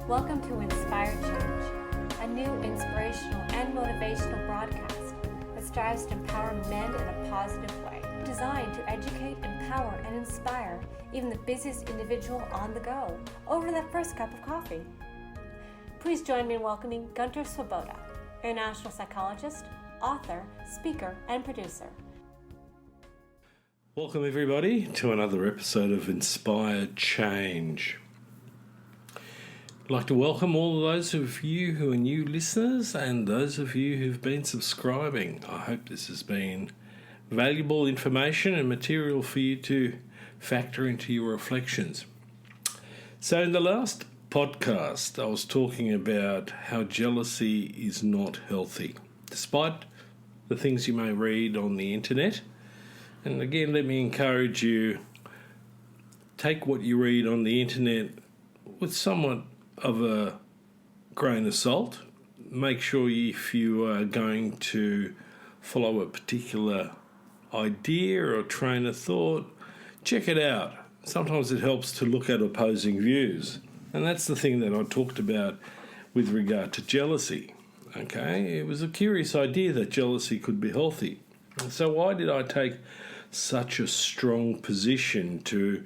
Welcome to Inspire Change, a new inspirational and motivational broadcast that strives to empower men in a positive way, designed to educate, empower, and inspire even the busiest individual on the go over that first cup of coffee. Please join me in welcoming Gunter, international psychologist, author, speaker, and producer. Welcome everybody to another episode of Inspire Change. I'd like to welcome all of those of you who are new listeners and those of you who've been subscribing. I hope this has been valuable information and material for you to factor into your reflections. So in the last podcast, I was talking about how jealousy is not healthy, despite the things you may read on the internet. And again, let me encourage you, take what you read on the internet with somewhat of a grain of salt. Make sure if you are going to follow a particular idea or train of thought, check it out. Sometimes it helps to look at opposing views. And that's the thing that I talked about with regard to jealousy. Okay, it was a curious idea that jealousy could be healthy. So why did I take such a strong position to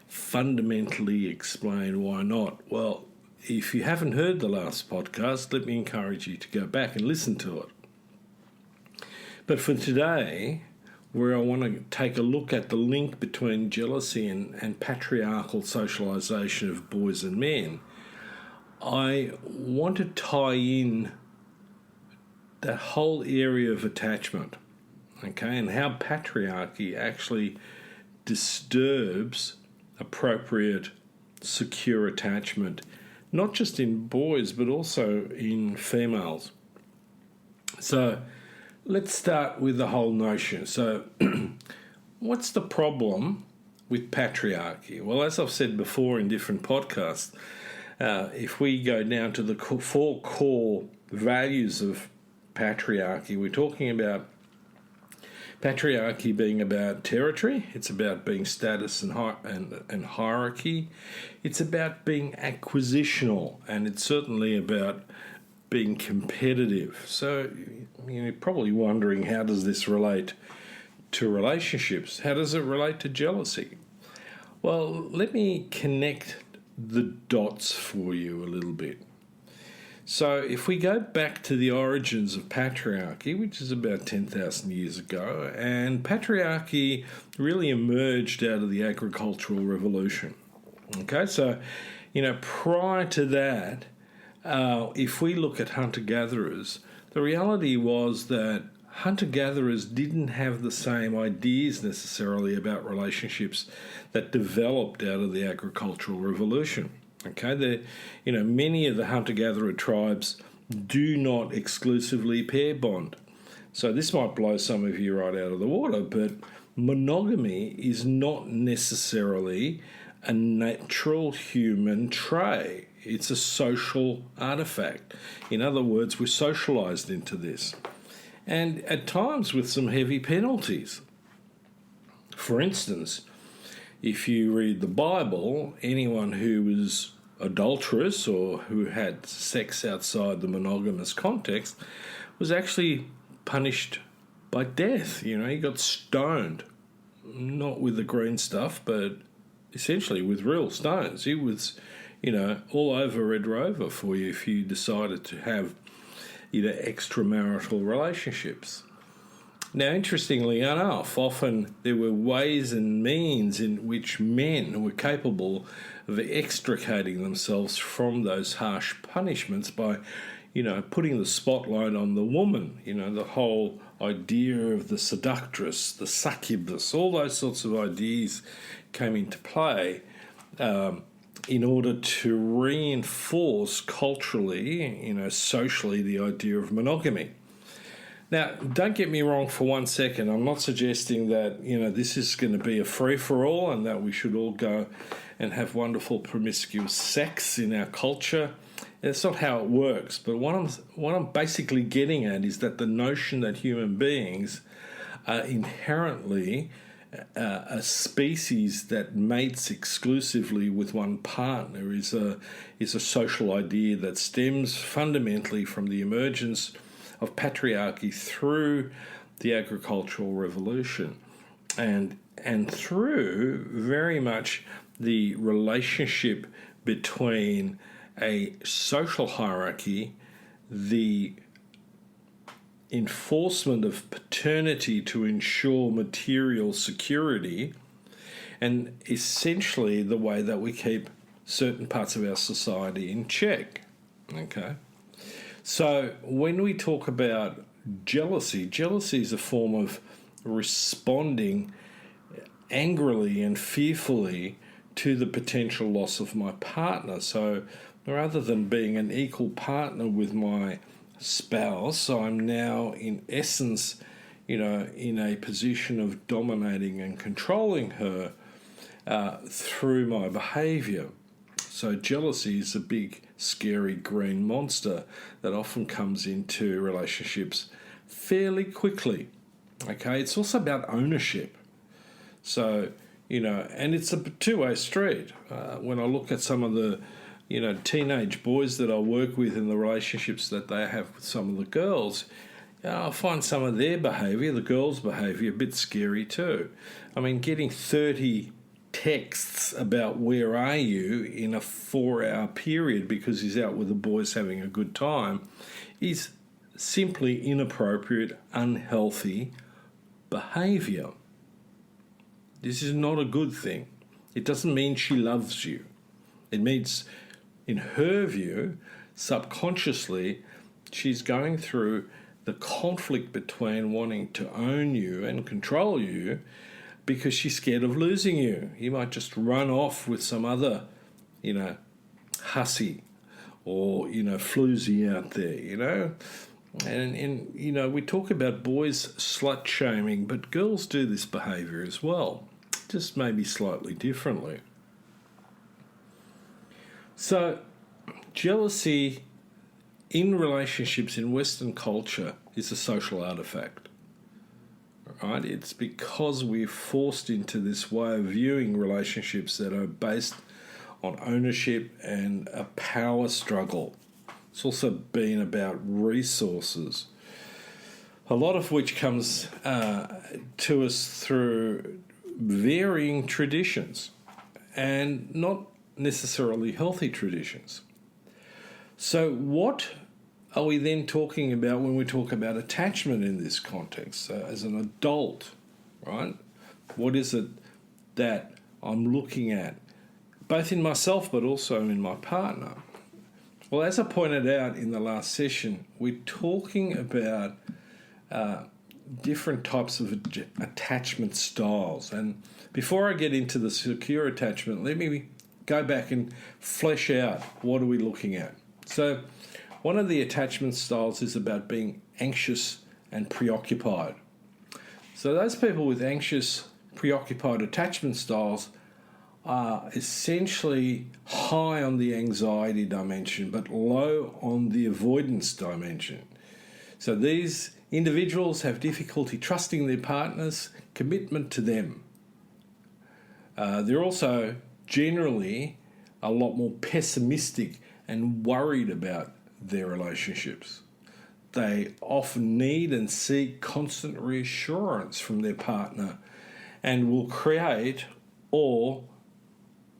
fundamentally explain why not? Well, if you haven't heard the last podcast, let me encourage you to go back and listen to it. But for today, where I want to take a look at the link between jealousy and patriarchal socialization of boys and men, I want to tie in that whole area of attachment. Okay, and how patriarchy actually disturbs appropriate, secure attachment, not just in boys, but also in females. So let's start with the whole notion. So what's the problem with patriarchy? Well, as I've said before in different podcasts, if we go down to the four core values of patriarchy, we're talking about patriarchy being about territory. It's about being status and hierarchy. It's about being acquisitional, and it's certainly about being competitive. So you're probably wondering, how does this relate to relationships? How does it relate to jealousy? Well, let me connect the dots for you a little bit. So if we go back to the origins of patriarchy, which is about 10,000 years ago, and patriarchy really emerged out of the agricultural revolution. Okay, so, prior to that, if we look at hunter-gatherers, the reality was that hunter-gatherers didn't have the same ideas necessarily about relationships that developed out of the agricultural revolution. Okay, many of the hunter-gatherer tribes do not exclusively pair bond. So this might blow some of you right out of the water, but monogamy is not necessarily a natural human trait. It's a social artifact. In other words, we're socialized into this. And at times with some heavy penalties. For instance, if you read the Bible, anyone who was adulterous or who had sex outside the monogamous context was actually punished by death. He got stoned, not with the green stuff, but essentially with real stones. He was, all over Red Rover for you if you decided to have, extramarital relationships. Now, interestingly enough, often there were ways and means in which men were capable of extricating themselves from those harsh punishments by, putting the spotlight on the woman, the whole idea of the seductress, the succubus, all those sorts of ideas came into play in order to reinforce culturally, socially, the idea of monogamy. Now, don't get me wrong for one second. I'm not suggesting that, this is going to be a free-for-all and that we should all go and have wonderful promiscuous sex in our culture. That's not how it works. But what I'm basically getting at is that the notion that human beings are inherently a species that mates exclusively with one partner is a social idea that stems fundamentally from the emergence of patriarchy through the agricultural revolution and through very much the relationship between a social hierarchy, the enforcement of paternity to ensure material security, and essentially the way that we keep certain parts of our society in check. Okay? So when we talk about jealousy is a form of responding angrily and fearfully to the potential loss of my partner. So rather than being an equal partner with my spouse, I'm now in essence, in a position of dominating and controlling her through my behaviour. So jealousy is a big, scary green monster that often comes into relationships fairly quickly. Okay, it's also about ownership. So, and it's a two-way street. When I look at some of the teenage boys that I work with in the relationships that they have with some of the girls, I find some of their behaviour, the girls' behaviour, a bit scary too. I mean, getting 30 texts about where are you in a 4-hour period because he's out with the boys having a good time is simply inappropriate, unhealthy behaviour. This is not a good thing. It doesn't mean she loves you. It means, in her view, subconsciously, she's going through the conflict between wanting to own you and control you because she's scared of losing you. You might just run off with some other, hussy or, floozy out there, And we talk about boys slut-shaming, but girls do this behaviour as well, just maybe slightly differently. So, jealousy in relationships in Western culture is a social artefact, right? It's because we're forced into this way of viewing relationships that are based on ownership and a power struggle. It's also been about resources, a lot of which comes to us through varying traditions and not necessarily healthy traditions. So what are we then talking about when we talk about attachment in this context? As an adult, right? What is it that I'm looking at, both in myself but also in my partner? Well, as I pointed out in the last session, we're talking about different types of attachment styles. And before I get into the secure attachment, let me go back and flesh out what are we looking at. So one of the attachment styles is about being anxious and preoccupied. So those people with anxious, preoccupied attachment styles are essentially high on the anxiety dimension but low on the avoidance dimension. So these individuals have difficulty trusting their partners' commitment to them. They're also generally a lot more pessimistic and worried about their relationships. They often need and seek constant reassurance from their partner and will create or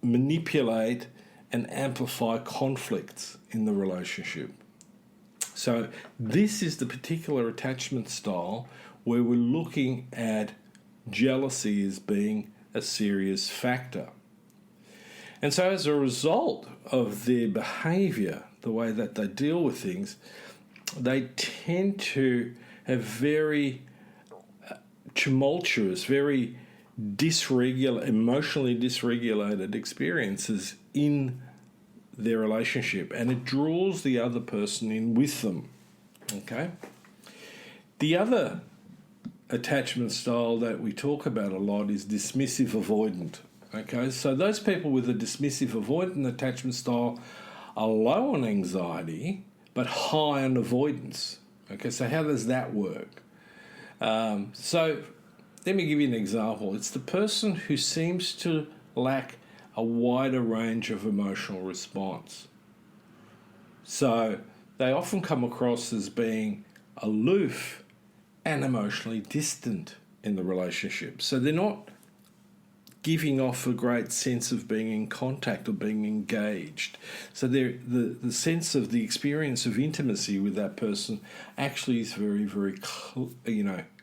manipulate and amplify conflicts in the relationship. So this is the particular attachment style where we're looking at jealousy as being a serious factor. And so as a result of their behaviour, the way that they deal with things, they tend to have very tumultuous, very emotionally dysregulated experiences in their relationship, and it draws the other person in with them. Okay? The other attachment style that we talk about a lot is dismissive avoidant. Okay, so those people with a dismissive avoidant attachment style are low on anxiety but high on avoidance. Okay, so how does that work? So let me give you an example. It's the person who seems to lack a wider range of emotional response. So they often come across as being aloof and emotionally distant in the relationship. So they're not giving off a great sense of being in contact or being engaged. So the sense of the experience of intimacy with that person actually is very, very,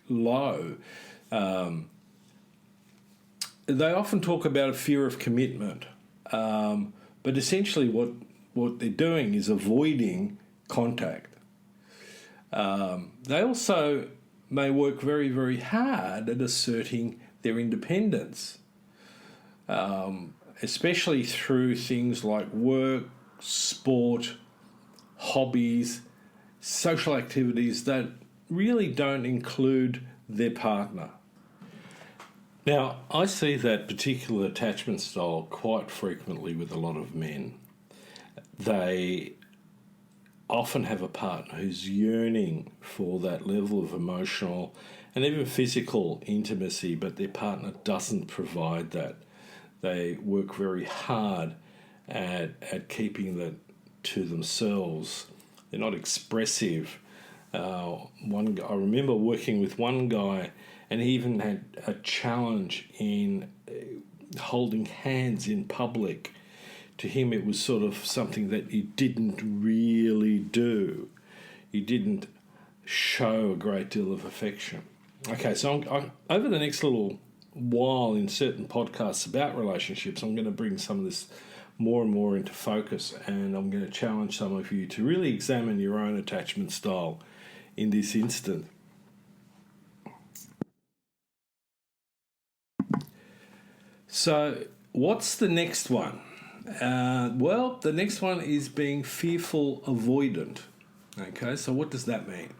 low. They often talk about a fear of commitment, but essentially what they're doing is avoiding contact. They also may work very, very hard at asserting their independence, especially through things like work, sport, hobbies, social activities that really don't include their partner. Now, I see that particular attachment style quite frequently with a lot of men. They often have a partner who's yearning for that level of emotional and even physical intimacy, but their partner doesn't provide that. They work very hard at keeping that to themselves. They're not expressive. I remember working with one guy, and he even had a challenge in holding hands in public. To him, it was sort of something that you didn't really do. You didn't show a great deal of affection. Okay, so over the next little while in certain podcasts about relationships, I'm going to bring some of this more and more into focus, and I'm going to challenge some of you to really examine your own attachment style in this instant. So, what's the next one? Well, the next one is being fearful avoidant. Okay, so what does that mean?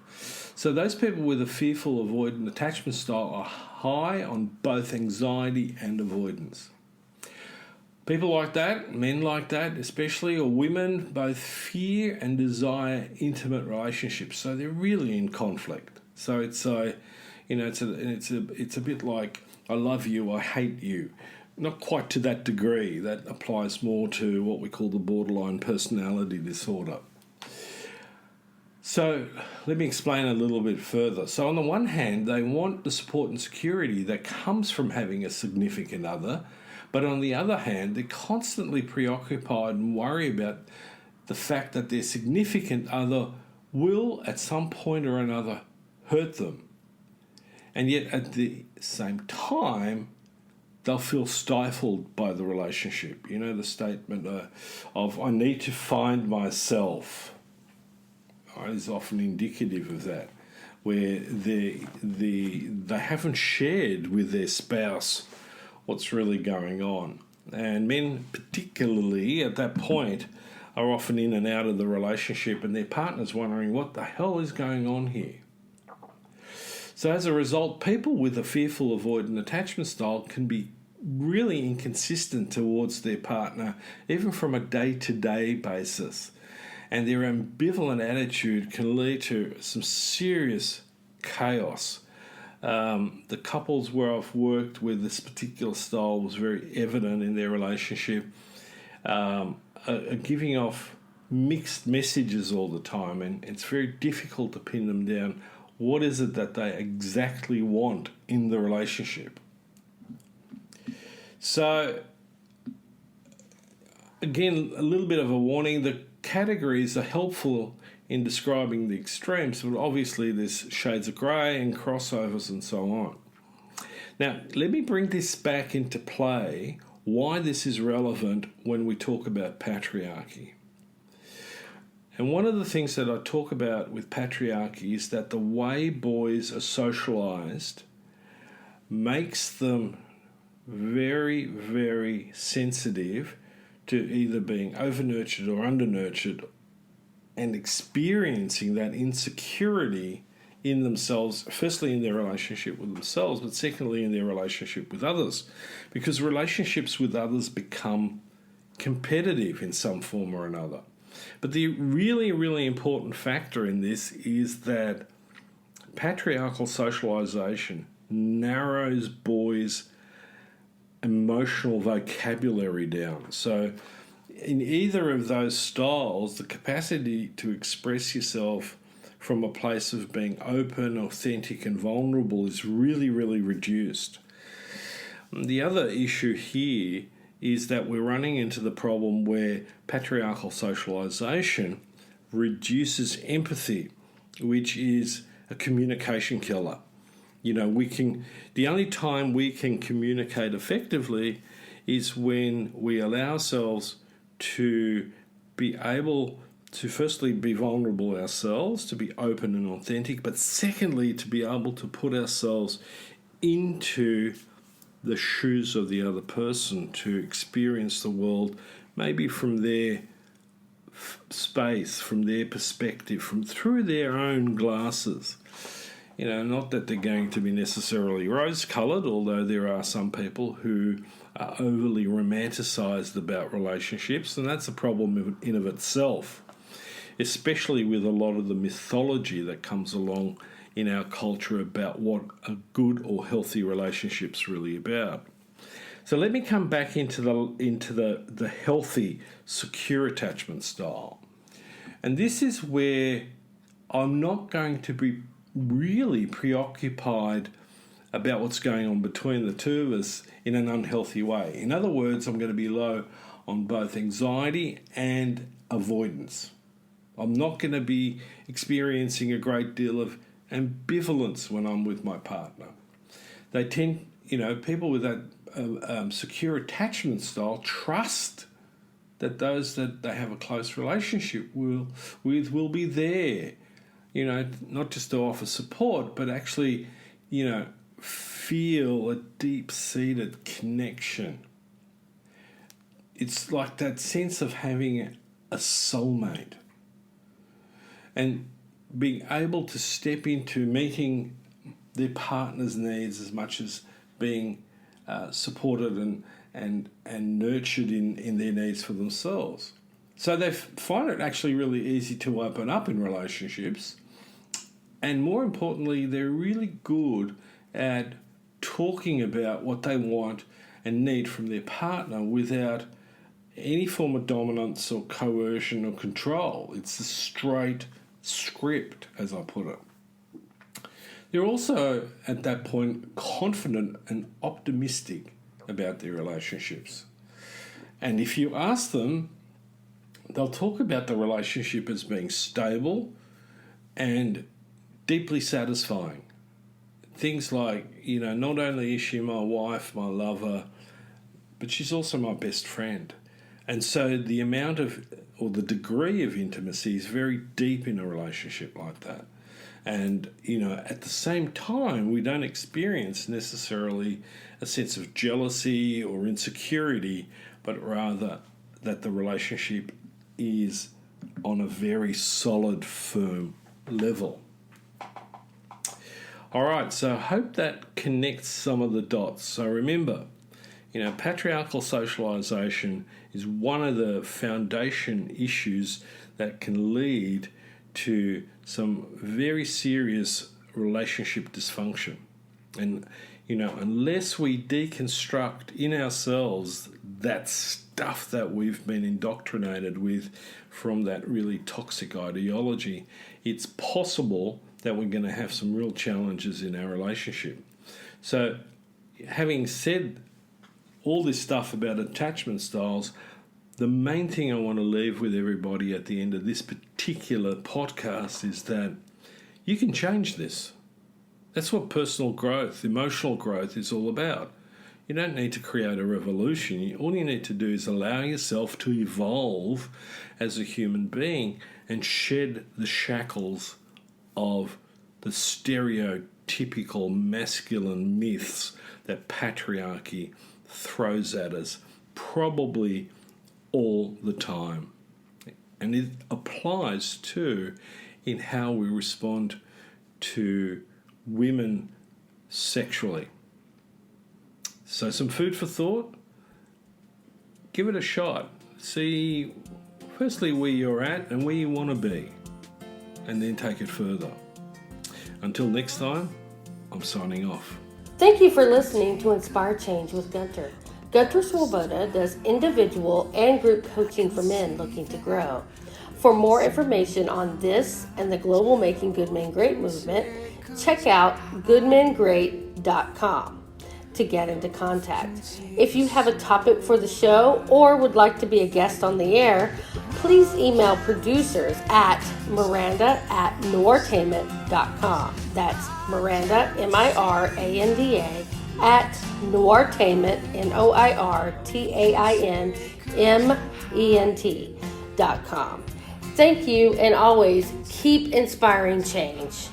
So those people with a fearful avoidant attachment style are high on both anxiety and avoidance. People like that, men like that especially, or women, both fear and desire intimate relationships. So they're really in conflict. So it's a bit like I love you, I hate you. Not quite to that degree. That applies more to what we call the borderline personality disorder. So let me explain a little bit further. So on the one hand, they want the support and security that comes from having a significant other, but on the other hand, they're constantly preoccupied and worry about the fact that their significant other will at some point or another hurt them. And yet at the same time, they'll feel stifled by the relationship. You know, the statement of I need to find myself is often indicative of that, where they haven't shared with their spouse what's really going on. And men particularly at that point are often in and out of the relationship, and their partner's wondering what the hell is going on here. So as a result, people with a fearful avoidant attachment style can be really inconsistent towards their partner, even from a day-to-day basis. And their ambivalent attitude can lead to some serious chaos. The couples where I've worked with this particular style was very evident in their relationship, are giving off mixed messages all the time, and it's very difficult to pin them down. What is it that they exactly want in the relationship? So, again, a little bit of a warning. The categories are helpful in describing the extremes, but obviously there's shades of grey and crossovers and so on. Now, let me bring this back into play, why this is relevant when we talk about patriarchy. And one of the things that I talk about with patriarchy is that the way boys are socialised makes them very, very sensitive to either being over-nurtured or under-nurtured and experiencing that insecurity in themselves, firstly in their relationship with themselves, but secondly in their relationship with others. Because relationships with others become competitive in some form or another. But the really, really important factor in this is that patriarchal socialisation narrows boys' emotional vocabulary down. So in either of those styles, the capacity to express yourself from a place of being open, authentic and vulnerable is really, really reduced. The other issue here is that we're running into the problem where patriarchal socialization reduces empathy, which is a communication killer. The only time we can communicate effectively is when we allow ourselves to be able to firstly be vulnerable ourselves, to be open and authentic, but secondly, to be able to put ourselves into the shoes of the other person, to experience the world maybe from their space, from their perspective, through their own glasses. Not that they're going to be necessarily rose-coloured, although there are some people who are overly romanticised about relationships, and that's a problem in of itself, especially with a lot of the mythology that comes along in our culture about what a good or healthy relationship's really about. So let me come back into the healthy, secure attachment style. And this is where I'm not going to be really preoccupied about what's going on between the two of us in an unhealthy way. In other words, I'm going to be low on both anxiety and avoidance. I'm not going to be experiencing a great deal of ambivalence when I'm with my partner. They tend, people with that secure attachment style trust that those that they have a close relationship will be there, not just to offer support, but actually, feel a deep-seated connection. It's like that sense of having a soulmate and being able to step into meeting their partner's needs as much as being supported and nurtured in their needs for themselves. So they find it actually really easy to open up in relationships, and more importantly, they're really good at talking about what they want and need from their partner without any form of dominance or coercion or control. It's a straight script, as I put it. They're also, at that point, confident and optimistic about their relationships. And if you ask them, they'll talk about the relationship as being stable and deeply satisfying. Things like, not only is she my wife, my lover, but she's also my best friend. And so the amount of, or the degree of intimacy is very deep in a relationship like that. And, at the same time, we don't experience necessarily a sense of jealousy or insecurity, but rather that the relationship is on a very solid, firm level. All right, so I hope that connects some of the dots. So remember, patriarchal socialization is one of the foundation issues that can lead to some very serious relationship dysfunction. And, unless we deconstruct in ourselves that stuff that we've been indoctrinated with from that really toxic ideology, it's possible that we're going to have some real challenges in our relationship. So, having said all this stuff about attachment styles, the main thing I want to leave with everybody at the end of this particular podcast is that you can change this. That's what personal growth, emotional growth is all about. You don't need to create a revolution. All you need to do is allow yourself to evolve as a human being and shed the shackles of the stereotypical masculine myths that patriarchy throws at us, probably all the time. And it applies too in how we respond to women sexually. So some food for thought. Give it a shot. See firstly where you're at and where you want to be, and then take it further. Until next time, I'm signing off. Thank you for listening to Inspire Change with Gunter. Gunter Swoboda does individual and group coaching for men looking to grow. For more information on this and the global Making Good Men Great movement, check out goodmengreat.com to get into contact. If you have a topic for the show or would like to be a guest on the air, please email producers at miranda@noirtainment.com. That's Miranda, Miranda, at noirtainment, noirtainment.com. Thank you, and always keep inspiring change.